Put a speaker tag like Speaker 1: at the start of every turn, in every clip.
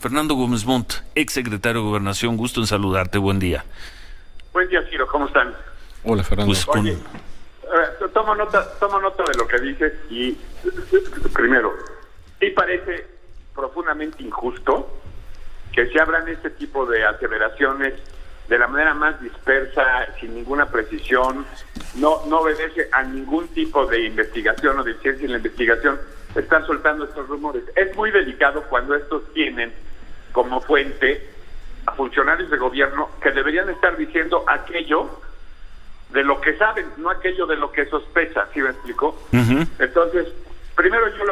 Speaker 1: Fernando Gómez Montt, ex secretario de Gobernación, gusto en saludarte, buen día.
Speaker 2: Buen día, Ciro, ¿cómo están?
Speaker 3: Hola, Fernando.
Speaker 1: Pues
Speaker 2: Oye, tomo nota de lo que dices y, primero, sí parece profundamente injusto que se abran este tipo de aseveraciones de la manera más dispersa, sin ninguna precisión, no obedece a ningún tipo de investigación o de ciencia en la investigación, están soltando estos rumores. Es muy delicado cuando estos tienen como fuente a funcionarios de gobierno que deberían estar diciendo aquello de lo que saben, no aquello de lo que sospechan, ¿sí me explico?
Speaker 1: Uh-huh.
Speaker 2: Entonces, primero yo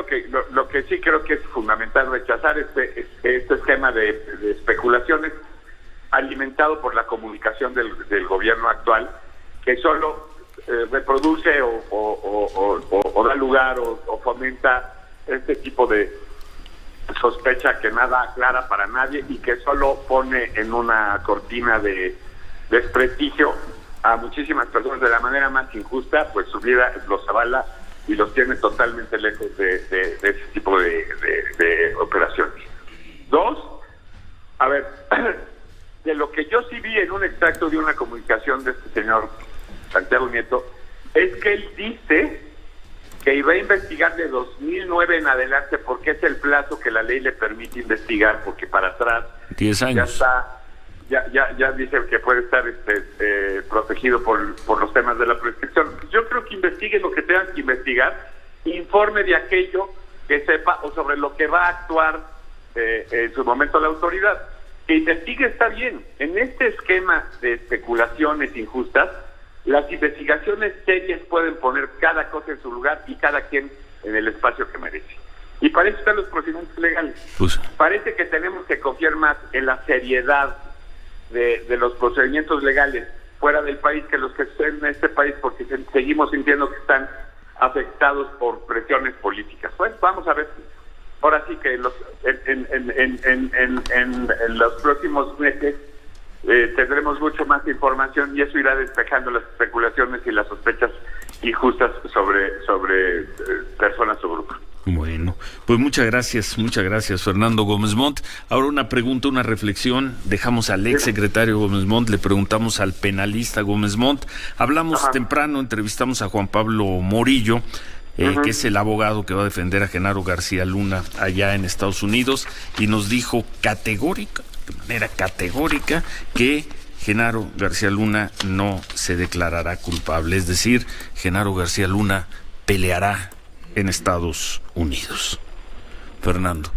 Speaker 2: lo que sí creo que es fundamental rechazar este esquema de especulaciones alimentado por la comunicación del gobierno actual, que solo reproduce o da lugar o fomenta este tipo de sospecha que nada aclara para nadie y que solo pone en una cortina de desprestigio a muchísimas personas de la manera más injusta, pues su vida los avala y los tiene totalmente lejos de ese tipo de operaciones. Dos, a ver, de lo que yo sí vi en un extracto de una comunicación de este señor Santiago Nieto, es que él dice que iba a investigar de 2009 en adelante porque es el plazo que la ley le permite investigar, porque para atrás
Speaker 1: 10 años.
Speaker 2: ya dice que puede estar protegido por los temas de la prescripción. Yo creo que investigue lo que tengan que investigar, informe de aquello que sepa o sobre lo que va a actuar en su momento la autoridad. Que investigue está bien. En este esquema de especulaciones injustas, las investigaciones serias pueden poner cada cosa en su lugar y cada quien en el espacio que merece. Y para eso están los procedimientos legales.
Speaker 1: Pues,
Speaker 2: parece que tenemos que confiar más en la seriedad de los procedimientos legales fuera del país que los que estén en este país, porque seguimos sintiendo que están afectados por presiones políticas. Bueno, vamos a ver. Ahora sí que en los próximos meses tendremos mucho más información y eso irá despejando las especulaciones y las sospechas injustas sobre personas o grupos.
Speaker 1: bueno, pues muchas gracias Fernando Gómez Montt. Ahora una pregunta, una reflexión. Dejamos al ex secretario Gómez Montt, le preguntamos al penalista Gómez Montt. Hablamos temprano, entrevistamos a Juan Pablo Morillo, que es el abogado que va a defender a Genaro García Luna allá en Estados Unidos, y nos dijo de manera categórica, que Genaro García Luna no se declarará culpable. Es decir, Genaro García Luna peleará en Estados Unidos. Fernando,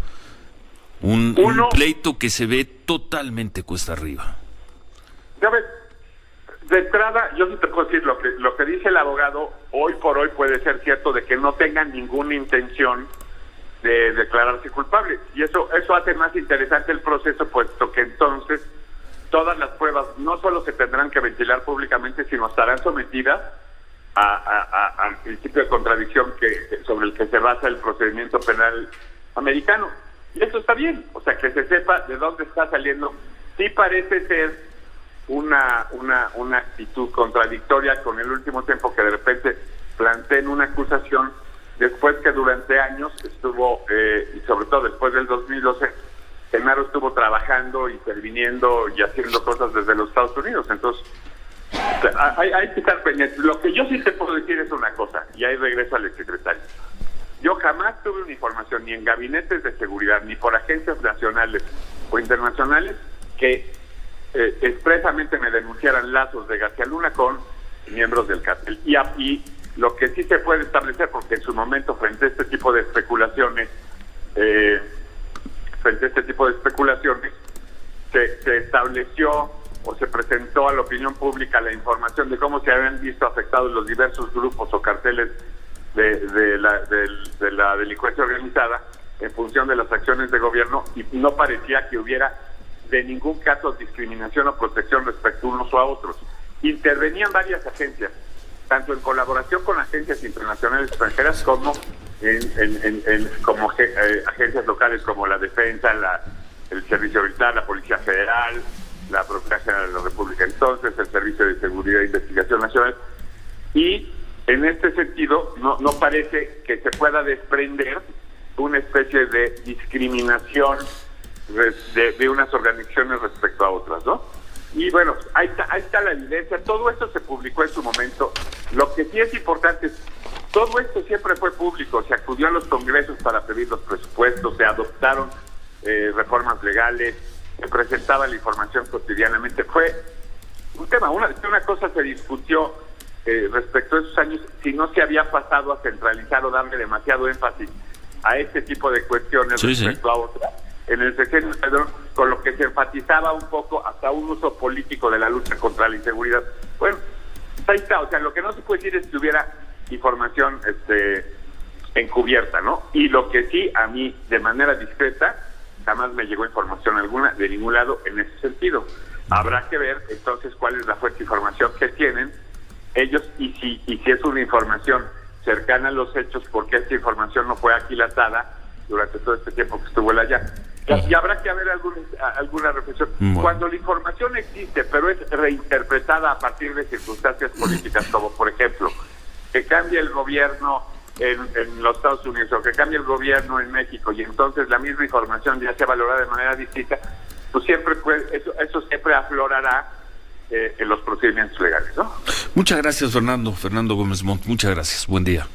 Speaker 1: un pleito que se ve totalmente cuesta arriba.
Speaker 2: Ya ves, de entrada, yo sí te puedo decir lo que dice el abogado, hoy por hoy puede ser cierto de que no tengan ninguna intención de declararse culpable. Y eso hace más interesante el proceso, puesto que entonces todas las pruebas no solo se tendrán que ventilar públicamente, sino estarán sometidas al principio de contradicción sobre el que se basa el procedimiento penal americano. Y eso está bien, o sea, que se sepa de dónde está saliendo. Sí parece ser una actitud contradictoria con el último tiempo que de repente planteen una acusación después que durante años estuvo, y sobre todo después del 2012, Genaro estuvo trabajando, interviniendo y haciendo cosas desde los Estados Unidos. Entonces, hay que estar pendientes. Lo que yo sí te puedo decir es una cosa, y ahí regreso al exsecretario. Yo jamás tuve una información, ni en gabinetes de seguridad, ni por agencias nacionales o internacionales, que expresamente me denunciaran lazos de García Luna con miembros del cártel. Y lo que sí se puede establecer, porque en su momento frente a este tipo de especulaciones, se estableció o se presentó a la opinión pública la información de cómo se habían visto afectados los diversos grupos o carteles de la delincuencia organizada en función de las acciones de gobierno, y no parecía que hubiera de ningún caso discriminación o protección respecto a unos o a otros. Intervenían varias agencias, tanto en colaboración con agencias internacionales extranjeras como agencias locales como la Defensa, el Servicio Militar, la Policía Federal, la Procuraduría General de la República entonces, el Servicio de Seguridad e Investigación Nacional. Y en este sentido no parece que se pueda desprender una especie de discriminación de unas organizaciones respecto a otras, ¿no? Y bueno, ahí está la evidencia. Todo esto se publicó en su momento. Lo que sí es importante es, todo esto siempre fue público. Se acudió a los congresos para pedir los presupuestos, se adoptaron reformas legales, se presentaba la información cotidianamente. Fue un tema. Una cosa se discutió respecto a esos años, si no se había pasado a centralizar o darle demasiado énfasis a este tipo de cuestiones respecto a otras. En el sexenio Calderón, con lo que se enfatizaba un poco hasta un uso político de la lucha contra la inseguridad. Bueno, ahí está. O sea, lo que no se puede decir es que hubiera información encubierta, ¿no? Y lo que sí, a mí, de manera discreta, jamás me llegó información alguna de ningún lado en ese sentido. Habrá que ver, entonces, cuál es la fuerte información que tienen ellos y si es una información cercana a los hechos, porque esta información no fue aquilatada durante todo este tiempo que estuvo él allá. Y habrá que haber alguna reflexión. Bueno. Cuando la información existe, pero es reinterpretada a partir de circunstancias políticas, como por ejemplo, que cambie el gobierno en los Estados Unidos o que cambie el gobierno en México y entonces la misma información ya sea valorada de manera distinta, pues siempre eso siempre aflorará en los procedimientos legales, ¿no?
Speaker 1: Muchas gracias, Fernando Gómez Montt. Muchas gracias. Buen día.